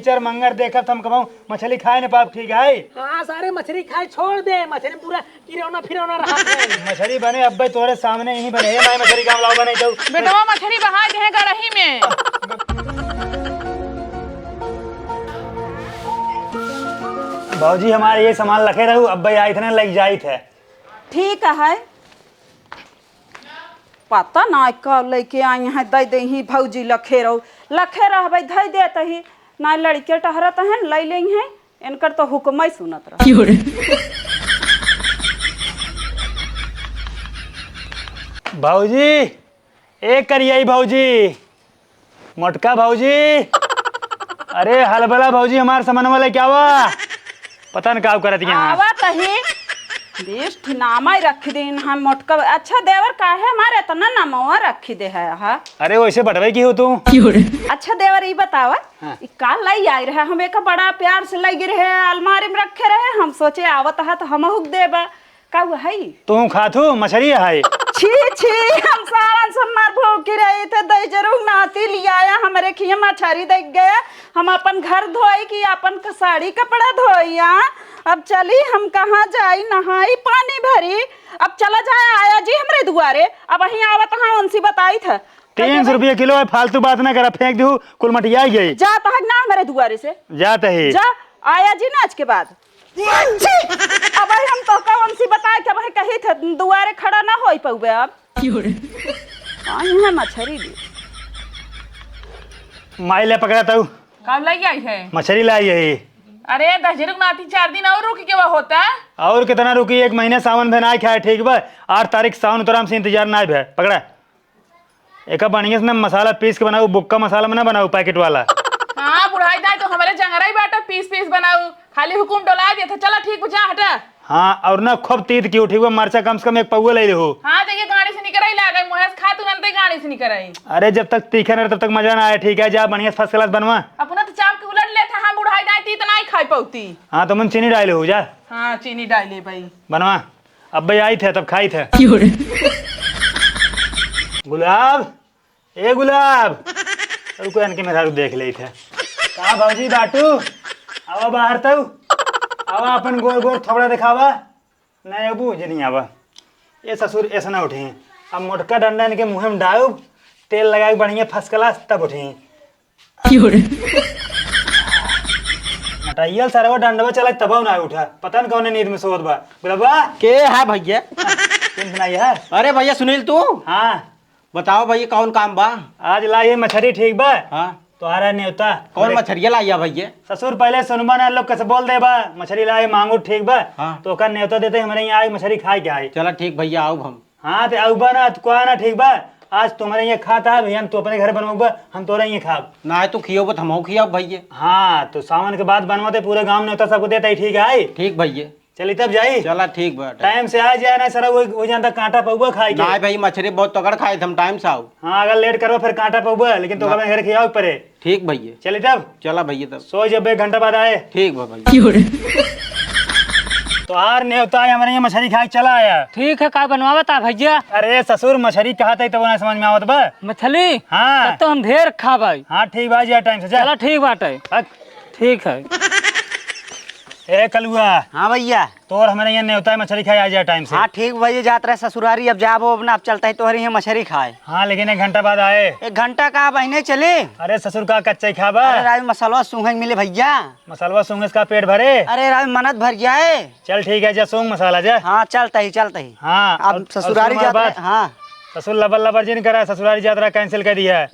Teacher मंगर देखा हम कमाऊं मछली खाए न पाप ठीक है। हाँ सारे मछली खाए छोड़ दे, मछली पूरा किरौना फिरौना रहा मछली बने अब तोरे सामने ही बने है। मैं मछली काम लाओ बने तो बेटवा मछली बहा दे गड़ही में। भाजी हमारे ये सामान रखे रहू अब आई थे ना लग जाई थे। ठीक है, पता ना कब लेके आई हैं दे दे ही भौजी लखे रहबै धै देत ही ना लड़के टहरत हैं ले ले हैं इनकर तो हुक्म ही सुनत रह। भाजी एक करिए भाजी मोटका भाजी। अरे हलबला भाजी हमारे सामान वाले क्या हुआ पता न क्या करत यहाँ आवा तही देश नामा रख दिन हम मोटका। अच्छा देवर काहे हमारे इतना नामवा रखी दे है हा? अरे वैसे बटवे की हो तू। अच्छा देवर ये बतावा ई का लाई आई रहे हम एक बड़ा प्यार से लगी रहे अलमारी में रखे रहे हम सोचे आवत है तो हम हुक देबा का है तू खातू मछली है। छी छी हम सावन सोमवार भूखी रही थे दही जरूर नाती लिया आया हमारे खिया मछली देख गया हम अपन घर धोई की अपन साड़ी कपड़ा धोइया। अब चली हम कहाँ जाई नहाई पानी भरी अब चला जाए आया जी हमारे दुआरे अब वहीं आवत हाँ उनसे बताई था 300 रुपये किलो है फालतू बात ना करा फेंक दू कुल मटिया गई जाता है ना हमारे दुआरे से जाते ही जा आया जी ना आज के बाद अब हम तो का उनसे बताए कि भाई कही थे दुआरे खड़ा ना हो पौबे अब मछली दी माइले पकड़ा तू कब लगी आई है मछली लाई यही। अरे 10 नाती 4 दिन और रुकी के वह होता और कितना रुकी 1 महीने सावन भे ना खाए ठीक बा 8 तारीख सावन तोरा हमसे इंतजार ना भे पकड़ा एक बढ़िया से ना मसाला पीस के बनाऊ बुक्का मसाला में ना बनाऊ पैकेट वाला। हाँ बुढ़ाई दाई तो हमारे जंगरा ही बाटा पीस बनाऊ खाली हुकुम डोला दिए थे चला ठीक जा हटा। हाँ और ना खूब तीत की उठी हुआ मरचा कम से कम 1 पौवा ले लो। हाँ देखिए गाड़ी से निकल ला गई मुहस खा तू नंते गाड़ी से निकल आई। अरे जब तक तीखे न तब तक मजा ना आया ठीक है जा बढ़िया फर्स्ट क्लास बनवा अपना तो चाप के उलट ले था हम बुढ़ाई दाई ती इतना ही खाई पौती। हाँ तो मन चीनी डाले हो जा। हाँ चीनी डाले भाई बनवा अब भाई आई थे तब खाई थे। गुलाब ए गुलाब रुको इनके मेरा देख ले थे कहा भाजी बाटू आवा बाहर तू आवा अपन गोर गोर थोड़ा दिखावा नहीं अबू नहीं आवा ये ससुर ऐसा ना उठे अब मोटका डंडा इनके मुँह में डालो तेल लगा बढ़िया फर्स्ट क्लास तब उठे नटाइयल सारा वो डंडवा चला तब ना उठा पता नहीं कौन नींद में सोत बा गुलाबा के है भैया तुम सुनाई है। अरे भैया सुनील तू हाँ बताओ भैया कौन काम बा। आज लाई मछली ठीक बा हाँ तुम्हारा न्योता कौन मछरिया लाइया भैया। ससुर पहले सुनबा ना लोग कैसे बोल दे बा मछली लाए मांगू ठीक बा हाँ। तो का न्योता देते हमारे यहाँ आई मछली खाए के आई। चला ठीक भैया आओ हम। हाँ तो आऊ बा ना को ना ठीक बा आज तुम्हारे यहाँ खाता है भैया तो अपने घर बनवा हम तोरे यहाँ खाब ना तू खियो बत हम खियाओ भैया। हाँ तो सावन के बाद बनवाते पूरे गाँव न्योता सबको देता ही ठीक है। ठीक भैया चली तब जाई चला ठीक बा टाइम से आ जाए ना सर वो जानता कांटा पौवा खाए ना भाई मछली बहुत तगड़ खाए हम टाइम से आओ। हाँ अगर लेट करो फिर कांटा पौवा लेकिन तो अपने घर खियाओ परे। ठीक भैया चली तब चला भैया तब सो जब 1 घंटा बाद आए ठीक बा भैया। तो आर न्योता है हमारे यहाँ मछली खाए चला आया। ठीक है का बनवावा था भैया। अरे ससुर मछली कहा था तो ना समझ में आवत बा मछली हाँ तो हम ढेर खा भाई। हाँ ठीक बा जा टाइम से जा चला ठीक बाटे ठीक है। ए कलुआ हाँ भैया तोर हमारे यहाँ न्योता है मछली खाए आ जा टाइम से। हाँ ठीक भैया जात रहे ससुरारी अब जाबो अपना अब चलता है तो यहाँ मछली खाए। हाँ लेकिन 1 घंटा बाद आए। 1 घंटा का बहने चले। अरे ससुर का कच्चा खाबा। अरे राज मसाला सूंघ मिले भैया। मसालवा सूंघ का पेट भरे। अरे राज मनत भर जाए। चल ठीक है जा सूंघ मसाला जा। हाँ चलता ही हाँ अब ससुरारी जाता। हाँ ससुर लबर लबर जी करा ससुरारी यात्रा कैंसिल कर दिया है।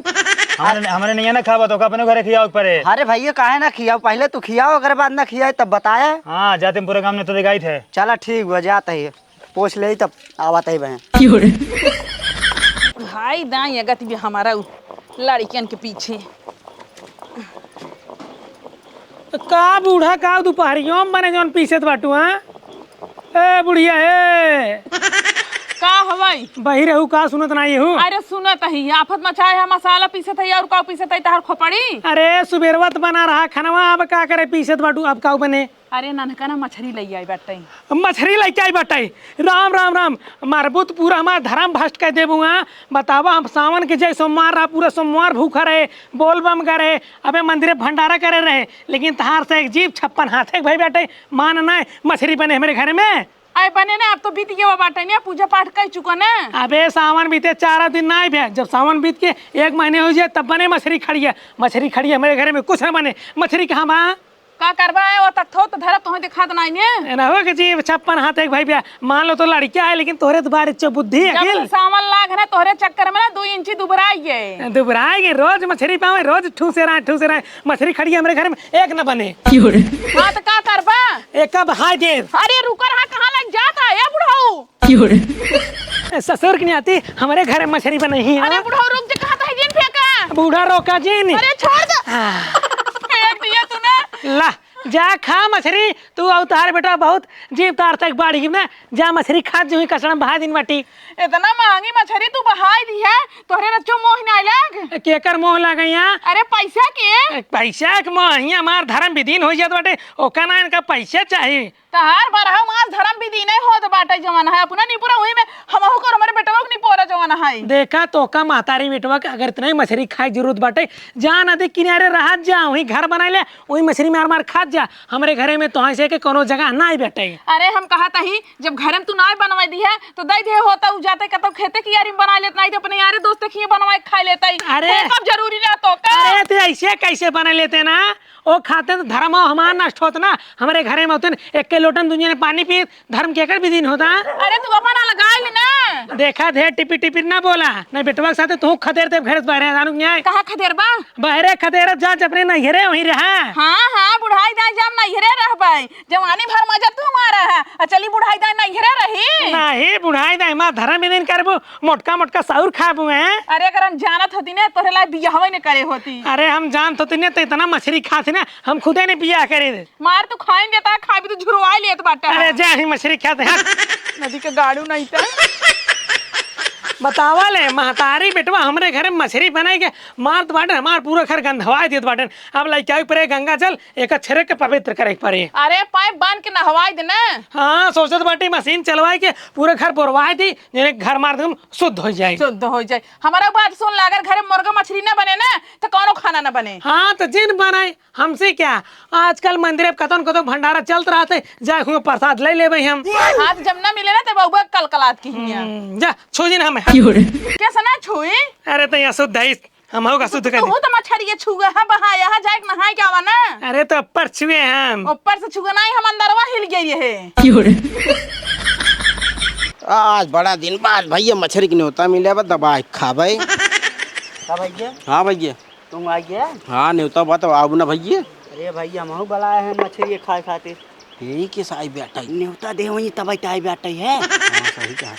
हमारे नहीं ना खावा तो अपने घर खियाओ परे। अरे भैया काहे ना खियाओ पहले तू खियाओ अगर बाद ना खियाए तब बताया। हाँ जाते पूरे गाँव में तो दिखाई थे। चला ठीक बा जाता ही पोछ ले तब आवता ही बहन। भाई दाई अगत भी हमारा लड़कियन के पीछे का बूढ़ा का दोपहरियों में बने जौन पीछे बाटू हाँ ए बुढ़िया ए का हवाई बही रहू का सुनत नहीं हूँ। अरे सुनत ही आफत मचाए है, मसाला पीसत है और का पीसत है तहर खोपड़ी। अरे सुबेरवत बना रहा खनवा, अब का करे पीसत बाटू, अब का बने। अरे ननका ना मछली ले आई बाटे। मछली लेके आई बाटे। राम राम राम, मरबूत पूरा हमारा धर्म भ्रष्ट कर देबूँगा। बतावा हम सावन के जय सोमवार रहा, पूरा सोमवार भूखा रहे, बोल बम करे, अबे मंदिर भंडारा करे रहे, लेकिन तहार से एक जीव 56 हाथे भाई बाटे मानना है मछली बने हमारे घर में। आए बने ना, अब तो बीत गया बाटे ना, पूजा पाठ कर चुका ना। अबे सावन बीते 4 दिन ना आए, जब सावन बीत के 1 महीने हो जाए तब बने मछली खड़ी है। मछली खड़ी है मेरे घर में, कुछ ना बने। मछली कहाँ बा? का करबा है वो तक थो तो धरब तो दिखात नहीं ने ना हो कि जी 56 हाथ एक भाई बिया, मान लो तो लड़किया है, लेकिन तोहरे तो बारे चो बुद्धि है जब सावन लाग है तोहरे चक्कर में ना 2 इंची दुबराई है। दुबराएगी, रोज मछली पावे, रोज ठूसे रहा मछली खड़ी है मेरे घर में, एक न बने। हाँ तो का करबा? एक कब हाय दे। अरे रुकर रहा, कहाँ लग जाता है बुढ़ाऊ? ससुर की नहीं आती हमारे घर में मछली बनी है। अरे बुढ़ाऊ रुक जा, कहाँ था जिन फेंका? बूढ़ा रोका जी नहीं। अरे छोड़ दे, फेंक दिया तूने। ला जा खा मछली, तू अवतार बेटा बहुत जीव तार तक बाड़ी ना, जा मछली खा जो ही कसम बहा दिन बाटी। इतना महंगी मछली तू बहाई दी है, तोहरे रच्चो मोह ना लग। केकर मोह लग यहाँ? अरे पैसा के? पैसा के मोह यहाँ हमार धर्म विधीन हो जात बाटे, ओका ना इनका पैसा चाहिए। तहार बारह मास धर्म विधि नहीं होत बाटे जवान है, अपना नहीं पूरा हुई में हमहु कर हमारे बेटवा के नहीं पोरा जवान है। देखा तो का महतारी बेटवा के अगर इतना ही मछली खाए जरूरत बाटे, जा नदी किनारे रह जा, वही घर बना ले, वही मछली मार मार खा जा। हमारे घरे में तो ऐसे के कोनो जगह ना ही बैठे। अरे हम कहा ही जब घर में तू ना बनवाई दी है तो दई दे होता उ जाते कतो खेते की यारी बना लेत, नहीं तो अपने यारे दोस्त की बनवाई खा लेता। अरे कब जरूरी ना तो का? अरे तो ऐसे कैसे बना लेते ना, वो खाते तो धर्म हमारा नष्ट होता ना। हमारे घरे में होते एक के लोटन दुनिया ने पानी पी, धर्म के कर भी दिन होता। अरे तू अपना लगा ले ना। देखा ढेर टिपी टिपी ना बोला, नहीं बेटवा के साथ तू खदेर ते घर से बाहर जानु न्याय। कहां खदेर बा? बाहरे खदेर जा, अपने नहिरे वहीं रहा। हां हां बुढ़ाई दा जम नहिरे रहबै, जवानी भर मजा तू मारा है, चली बुढ़ाई दा नहिरे रही। नहीं बुढ़ाई दा मा धर्म में दिन करबो, मोटका मोटका साउर खाबू हैं। अरे अगर हम जानत होती ने तोरे ला बियाहवे ने करे होती। अरे हम जानत होती ने तो इतना मछली खाती ना, हम खुदे ने बियाह करे दे। मार तू खाइन देता, खाबी तो झुरवाई लेत बाटा। अरे जा ही मछली खाते हैं। नदी के गाड़ू नहीं था। बतावा ले महतारी बेटवा हमरे घर में मछली बनाई के मारत बाटन, हमार पूरा घर गंधवाई देत बाटन। अब लइका परे गंगा जल एक छेरे के पवित्र करे पड़े। अरे पाइप बांध के नहवाई दे ना। हाँ सोचत बाटी मशीन चलवाई के पूरे घर बोरवाई दी, जेने घर मार दूं शुद्ध हो जाए। शुद्ध हो जाए। हमारा बात सुन ला, अगर घर में मुर्गा मछली ना बने ना तो कौनो खाना ना बने। हाँ तो जिन बनाए हमसे क्या, आजकल मंदिर कतन कतन भंडारा चलत रहते, जाए हुए प्रसाद ले लेबे हम। हाथ जब ना मिले ना तो बउआ कलकलात की हिया। जा छू जिन हम कैसा ना छुई? अरे तो यहाँ शुद्ध है, हम होगा शुद्ध कर। तू तो मछली छुगा है, बहाया है, जाए नहाए क्या वा ना। अरे तो ऊपर छुए हम, ऊपर से छुगा नहीं, हम अंदरवा हिल गई है। आज बड़ा दिन बाद भैया मछली की न्योता मिले, दबा खाबे। भैया हाँ भैया तुम आ गया? हाँ न्योता बात आओ ना भैया। अरे भैया हम बुलाए हैं मछली खाए खातिर। यही के साई बेटा न्योता दे वही तब आई बैठे है। सही कहा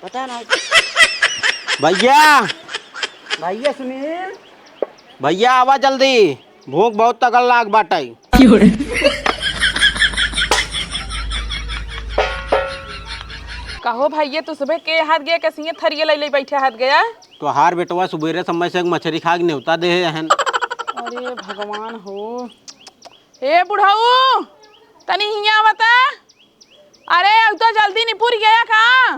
पता ना भैया। भैया सुनील, भैया आवा जल्दी, भूख बहुत तगड़ लाग बाटे। कहो भैया तू सुबह के हाथ गया, कैसे थरिये ले ले बैठे हाथ गया? तो हार बेटवा सुबेरे समय से मछली खा के न्योता दे हन। अरे भगवान हो, ए बुढ़ाऊ तनी हिया बता। अरे अब तो जल्दी निपुर गया का?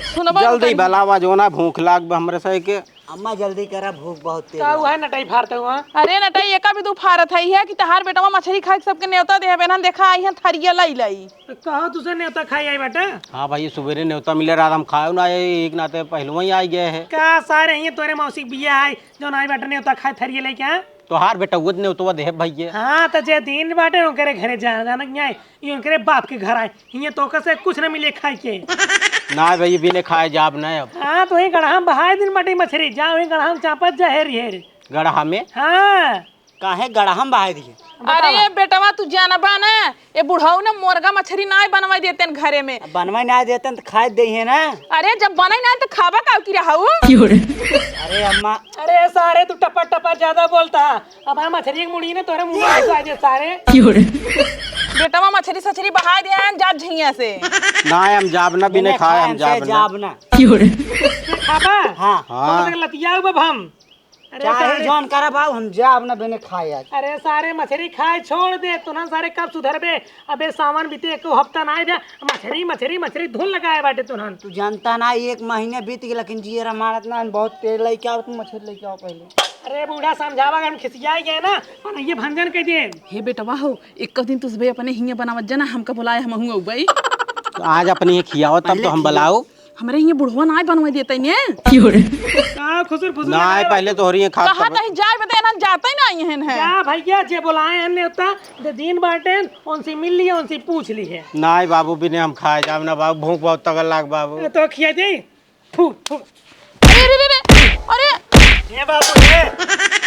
सुनो जल्दी बलावा जो ना, भूख लाग हमरे से के। अम्मा जल्दी करा, भूख बहुत तेज का हुआ नटाई फाड़ते हुआ। अरे नटाई एका भी तू फारत है कि तहार बेटवा मछली खा के सबके न्योता दे बेना, देखा आई है थरिया लाई लाई। कहो तुझे न्योता खाई आई बेटा? हाँ भाई सुबेरे न्योता मिले रात हम खाए ना, एक नाते पहलू ही आ गए है। का सारे ये तोरे मौसी बिया है जो नाई बेटा न्योता खाए थरिये लेके आ। तो हार बेटा वो न्योता दे भैया। हाँ तो जे दिन बाटे उनके घरे जाना न्याय, ये उनके बाप के घर आए, ये तो कसे कुछ न मिले खाए के। ना भैया बिने खाए जाब ना अब। हाँ तो वही गढ़ा बहाए दिन बाटी मछली, जा वही गढ़ा चापत जा हेर हेर। गढ़ा में हाँ काहे गड़हम बहाए दिए? अरे ये बेटवा तू जानबा ना, ये बुढ़ाऊ ने मुर्गा मछली ना बनवा देते घरे में। बनवाई ना देते तो खाए दे है ना। अरे जब बने ना तो खाबा का की रहू। अरे अम्मा, अरे सारे तू टपा टपा ज्यादा बोलता, अब हम मछली की मुड़ी ने तोरे मुंह में घुसा दे सारे। बेटवा मछली सछली बहा दे जात झिया से। ना हम जाब ना बिने खाए हम जाब ना। जाब ना खाबा हाँ हाँ लतिया बब हम। अरे चाहे सारे- जौन करा भाव हम जाब ना बिने खाए आज। अरे सारे मछली खाए छोड़ दे तुना सारे कब सुधरबे। अबे सावन बीते एको हफ्ता ना आए मछली मछली मछली धुन लगाए बाटे तुनन। तू जानता ना 1 महीने बीत गया लेकिन जियरा मारत ना बहुत तेल लेके आओ तुम मछली लेके आओ पहले। अरे बूढ़ा समझावा हम खिसियाई गए ना और ये भंजन कह दे। हे बेटवा हो एक दिन तुझबे अपने हिया बनावत जना हमका बुलाए हम हूं औबई। तो आज अपनी ये खियाओ तब तो हम बुलाओ। हमरे हिया बुढ़वा ना बनवा देते ने। का खुसुर फुसुर ना आए पहले तो हो रही है खा कहा नहीं जाए बते ना जाते ही नहीं हैं है। क्या भैया जे बुलाए हैं नेता दे दिन बाटे उनसे मिल लिए उनसे पूछ ली है। ना आए बाबू बिने हम खाए जाब ना बाबू भूख बहुत तगड़ लाग बाबू। तो खिया दे फू फू। अरे अरे अरे अरे ये बाबू ये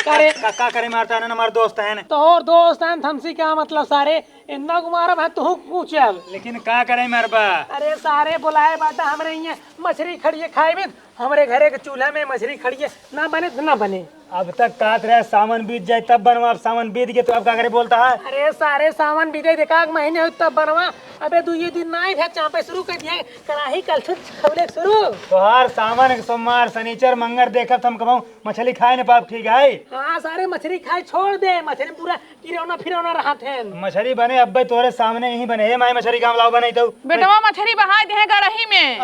करे का करे मारता है ना हमारे दोस्त है ना। तो और दोस्त हैं हमसे क्या मतलब सारे इन्ना कुमार है तू पूछल। लेकिन का करे मरबा। अरे सारे बुलाए बाटा हमरे यहाँ मछली खड़िए खाए में हमारे घरे के चूल्हा में मछली खड़िए ना बने तो ना बने। अब तक काट रहे सावन बीत जाए तब बनवा। अब सावन बीत गए तो अब का करे बोलता है। अरे सारे सामान बीते देखा महीने हुए तब बनवा। अबे दू ये दिन ना है चापे शुरू कर दिया कड़ाही कल से खबले शुरू। तो हर सावन सोमवार शनिचर मंगर देखब तो हम कहूँ मछली खाए न पाप ठीक है। हाँ सारे मछली खाए छोड़ दे मछली पूरा किरौना फिरौना रहा थे। मछली बने अब भाई तोरे सामने ही बने। हे माई मछली काम लाओ बने तो बेटवा मछली बहा दे गड़ही में।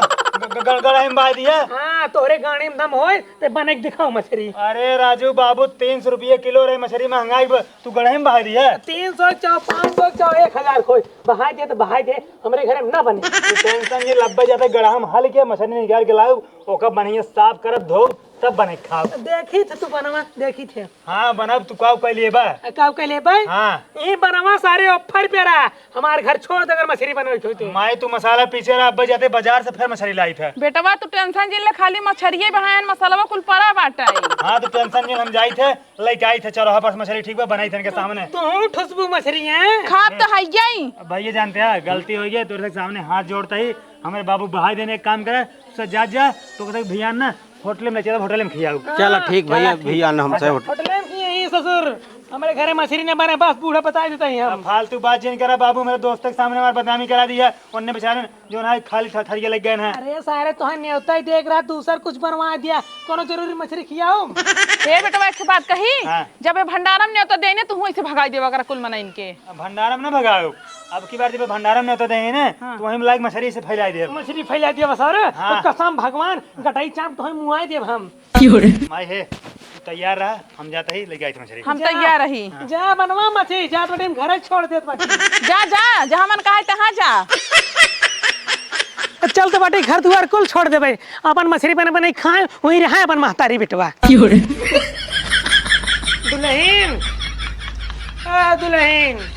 गड़गड़ा में बहा दिया। हाँ तोरे गाड़ी में दम होए ते बने के दिखाओ मछली। अरे राजू बाबू 300 रुपये किलो रहे मछली महंगाई तू गढ़े में बहा दिया। 300 चाओ 500 चाओ 1000 खोई बहा दे तो बहा दे हमारे घरे में ना बने। टेंशन ये लब्बे जाते गढ़ा में हल के मछली निकाल के लाओ ओकर बढ़िया साफ करब धो तब बने खाओ। देखी थे तू बनवा देखी थे। हाँ बनब तू काव कह लिए बा। काव के ले भाई हाँ ये बनवा सारे ऑफर पे रहा हमारे घर छोड़ दे अगर मछली बनवाई तो। माई तू मसाला पीछे रहा अब जाते बाजार से फिर मछली लाई थे। बेटवा तू टेंशन जिले खाली मछरिये बहायन मसाला कुल पड़ा बाटा। हाँ तो टेंशन नहीं हम जाई थे लेके आई थे चौराहा पर मछली ठीक बा बनाई थे इनके सामने। तू ठुसबू मछली है खाब तो है ही। अब भैया जानते हैं गलती हो गई तेरे सामने हाथ जोड़ता ही हमारे बाबू बहाई देने एक काम करे तो जा तो कहते भैया ना होटल में चलो होटल में खियाओ। चलो ठीक भैया भैया हमसे होटल में की यही ससुर हमारे घरे मछली न बने बस बूढ़ा बता देता ही हम। फालतू बात जिन करा बाबू मेरे दोस्त के सामने हमारी बदनामी करा दी है उनने बेचारे जो ना खाली थरिया लग गए हैं। अरे सारे तो न्योता ही देख रहा दूसर कुछ बनवा दिया कोनो जरूरी मछली खियाओ। ए बेटवा एक बात कही हाँ। जब ये भंडारम ने तो देने तू इसे भगाई देवा कर कुल मना इनके। अब भंडारम ना भगाओ अब की बार जब भंडारम में होता देंगे ना तो वहीं लाइक मछली से फैला दे। मछली फैला दिया बस और हाँ। कसम भगवान गटाई चाप तो मुआई देव हम। माई है तू तैयार रहा हम जाते ही लेके आई थी मछली। हम तैयार रही। जा बनवा मछली जा तो टाइम घर छोड़ देत बाटी। जा जा जहाँ मन कहा तहाँ जा। चल तो बाटी घर द्वार कुल छोड़ देबे अपन मछली बने बने खाए वहीं रहा अपन महतारी बेटवा। दुल्हन दुल्हन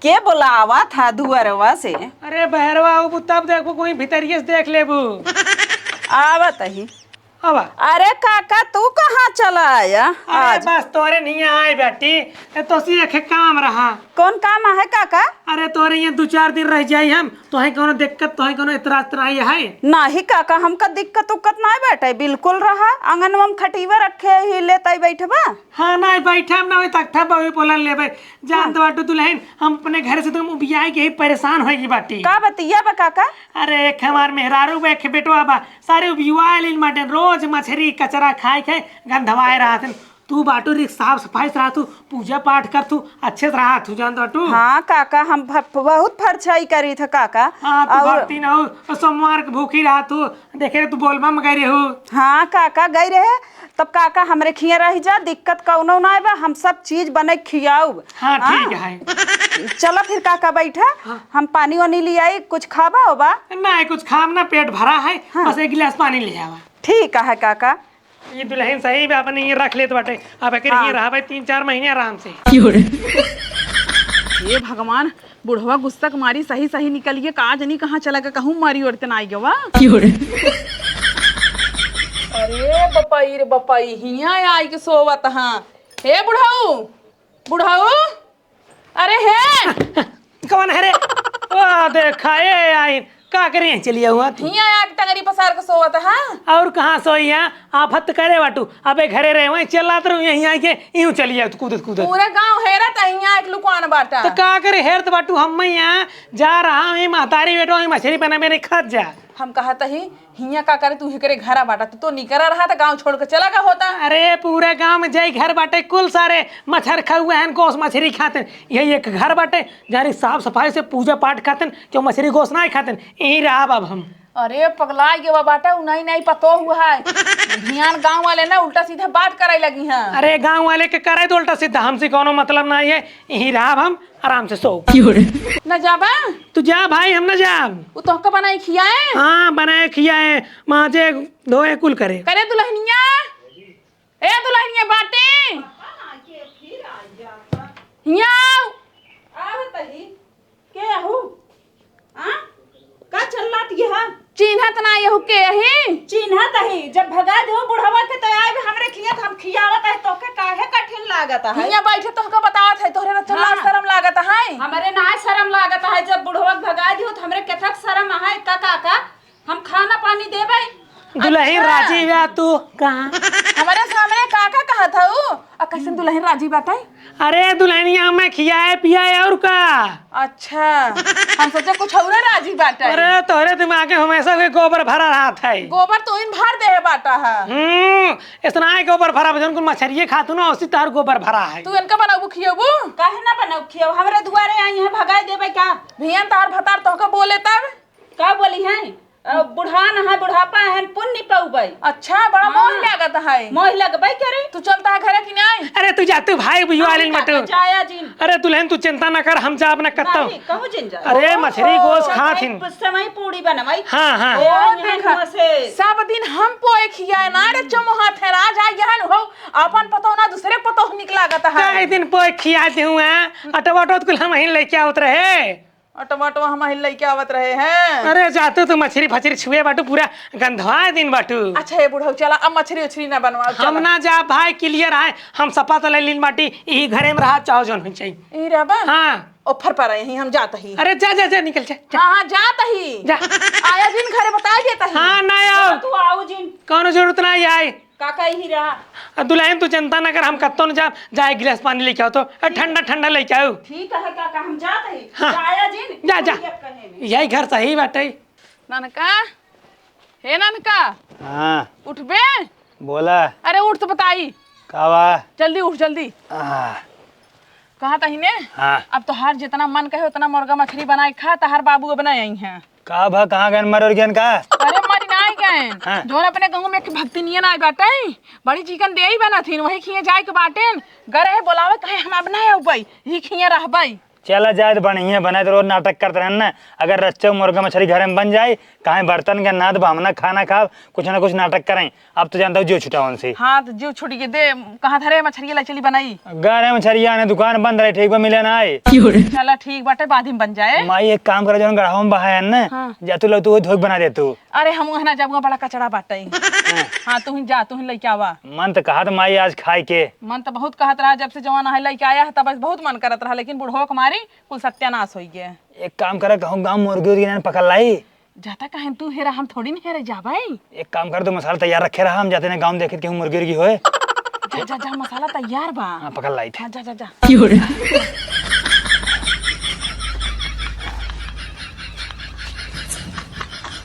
के बुलावा था दुअरवा से। अरे बहरवा वो तब देखो कोई भीतरिये से देख लेबू। आवत ही अब अरे काका तू कहाँ चला आया अरे आज। बस तोरे नहीं आए बेटी तो सी एक काम रहा। कौन काम है काका। अरे तोरे ये 2-4 दिन रह जाई हम तो है कोनो दिक्कत तो है कोनो इतराज तराई है। नहीं काका हमका दिक्कत उक्कत नहीं बैठे बिल्कुल रहा आंगन में खटीवा रखे ही लेते बैठबा। हाँ नहीं बैठे हम ना वही तख्ता पर बोलन लेबे जान तो बाटू दुल्हन हम अपने घर से तुम उबियाई के ही परेशान होगी बाटी। का बतिया बा काका। अरे एक हमार मेहरारू बैठ बेटवा बा सारे उबियुआ लिन माटे रोज मछली कचरा खाए खाए गंधवाए रहा थे। तू बाटू रिक साफ सफाई से रहा तू पूजा पाठ कर तू अच्छे से रहा तू जान बाटू। हाँ काका हम बहुत फरछाई करी थे काका। हाँ तू भक्ति ना हो सोमवार के भूखी रहा तू देखे तू बोलबा में गई हो। हाँ काका गई रहे तब काका हमरे खिया रही जा दिक्कत कौनो ना बा हम सब चीज बने खियाऊ। हाँ ठीक है चलो फिर काका बैठा हम पानी वानी ले आई कुछ खाबा होबा। नहीं कुछ खाम ना पेट भरा है बस 1 गिलास पानी ले आवा। ठीक है काका। ये दुल्हन सही भी अपने ये रख ले तो बाटे अब एक ये रहा भाई 3-4 महीने आराम से। ये भगवान बुढ़वा गुस्सा मारी सही सही निकलिए काज नहीं कहाँ चला के कहूँ मारी और तना आई गवा। अरे बपाई रे बपाई हिया आई के सोवत हाँ। हे बुढ़ाऊ बुढ़ाऊ अरे हे कौन है रे ओ देखा ये आई का करें चलिए हुआ थी हिया आके टंगरी पसार के सोवत हाँ। और कहाँ सोई है आफत करे बाटू अबे घरे रहे वहीं चला तो यहीं आई के यूं चलिए कूदत कूदत पूरा गांव हेरा त हिया एक लुकान बाटा तो का करे हेर तो बाटू हम यहाँ जा रहा हूँ महतारी बेटो मछली बना मेरे खत जा। हम कहा ही हिया का करे तू ही करे घरा बाटा तू निकरा रहा था गांव छोड़ के चला का होता। अरे पूरे गांव में जाई घर बाटे कुल सारे मच्छर खा हुए हैं गोस मछली खाते यही एक घर बाटे जारी साफ सफाई से पूजा पाठ खाते क्यों मछली गोस नहीं खाते यही रहा अब हम। अरे पगला गया बाटा उ नहीं नहीं पतो हुआ है ध्यान गांव वाले ना उल्टा सीधा बात करे लगी हैं। अरे गांव वाले के करे तो उल्टा सीधा हमसे कोनो मतलब नहीं है यही रहा हम आराम से सो। न जाबा तू जा भाई हम न जा। उ तो का बनाई खियाए हाँ बनाए खियाए माजे धोए कुल करे दुल्हनिया ए दुल्हनिया बाटे हिया आवतही के आहू आ का चलत ये हा चिन्हत ना यहु के ही चिन्हत ही जब भगा दो बुढ़वा के तो आए हमरे खियत हम खियावत है तो के काहे कठिन लागत है। हिया बैठे तो का बतावत है तोहरे तो लाज शर्म लागत है। हमरे ना शर्म लागत है जब बुढ़वा के भगा दियो तो हमरे केथक शर्म है का हम खाना पानी देबे। दुल्हन राजी बा तू कहाँ हमारे सामने काका कहा था उ कैसे दुल्हन राजी बाटे। अरे दुल्हनिया में खियाए पियाए और का। अच्छा हम सोचे कुछ और राजी बाटे। अरे तोहरे दिमाग में हमेशा के गोबर भरा रहा था गोबर तो इन भर दे बाटा है। इतना ही गोबर भरा जन को मछलिए खातू ना उसी तार गोबर भरा है। तू इनका बनाबू खियाबू काहे ना बनाऊ खियाओ हमरे दुआरे आई है भगाई देबे का भियन तार भतार तो का बोले तब का बोली है बुढ़ान है बुढ़ापा है पुण्य पउबै। अच्छा बड़ा मोह लागत है मोह लगबै करे तू चलता है घरे कि नहीं। अरे तू जातू भाई बुझवा लेन मटू जाया जिन अरे दुल्हन तू चिंता न कर हम जा अपना करता हूँ। नहीं कहूं जिन जा अरे मछली गोश्त खाथिन समय पूरी बनवाई। हाँ हाँ ओ देखा सब दिन हम पोए खियाए ना रे चमोहा ठहरा जा यहन हो अपन पतो ना दूसरे पतो निकला गत है। कई दिन पोए खियाते हुए अटवाटो कुल हम ही लेके आवत रहे टमाटो हम लेके आवत रहे हैं। अरे जातू तो मछली फछली छुए बाटू पूरा गंधवा दिन बाटू। अच्छा ये बुढ़ऊ चला अब मछली उछली ना बनवाओ हम ना जा भाई क्लियर है हम सपा तो ले लीन बाटी यही घरे में रहा चाहो जोन चाहिए ई रबा हाँ ऑफर पर यही हम जात ही। अरे जा जा जा निकल जा हां हां जात ही जा आया दिन घरे बता देता ही। हाँ ना आओ तू आओ जिन कौनो जरूरत नहीं आए काका ही रहा दुल्हन तू चिंता न कर हम कत्तो न जा जाए गिलास पानी लेके आओ तो ठंडा ठंडा लेके आओ। ठीक है काका हम जात ही हाँ। जाया जिन जा जा यही घर सही बाटे। नानका हे नानका हाँ उठबे बोला अरे उठ तो बताई का बा जल्दी उठ जल्दी कहा तही ने। हाँ अब तो हर जितना मन कहे उतना मुर्गा मछली बनाए खा तो हर बाबू बनाए आई हैं। का भा कहाँ गन मर और गन का अरे मरी नाई गए हाँ। जोन अपने गांव में एक भक्ति नियन आई बाटे बड़ी चिकन दे ही बना थी वही खिए जाए के बाटे गरे है बोलावे कहे हम अब नहीं आउबै ही खिए रहबै। चला जाए तो बढ़िया बना तो रोज नाटक करते रहना ना अगर रच्चा मुर्गा मछली घर में बन जाए कहीं बर्तन के नाद बामना खाना खाओ कुछ ना कुछ नाटक करें। अब तो जानता हूँ जो छुटा उनसे हाँ तो जो छुट के दे कहाँ धरे मछली ला चली बनाई घर मछलिया ने दुकान बंद रहे ठीक बा मिले ना आए चला ठीक बाटे बाद में बन जाए। माई एक काम करे जो गढ़ाव में बहा है ना हाँ। जा तू लोग तू धोख बना दे तू। अरे हम वहाँ जब बड़ा कचरा बाटे हाँ तू ही जा तू ही लेके आवा। मन तो कहा माई आज खाए के मन तो बहुत कहत रहा जब से जवान है लेके आया है तब बहुत मन करत रहा लेकिन बुढ़ो मारी कुल सत्यानाश हो गया। एक काम करे कहूँ गाँव मुर्गी उर्गी पकड़ लाई जाता कहें तू हेरा हम थोड़ी नहीं हेरे जा भाई। एक काम कर तो मसाला तैयार रखे रहा हम जाते ना गाँव देखे कहूँ मुर्गी उर्गी होए जा जा जा मसाला तैयार बा हाँ पकड़ लाई थे। हाँ, जा जा जा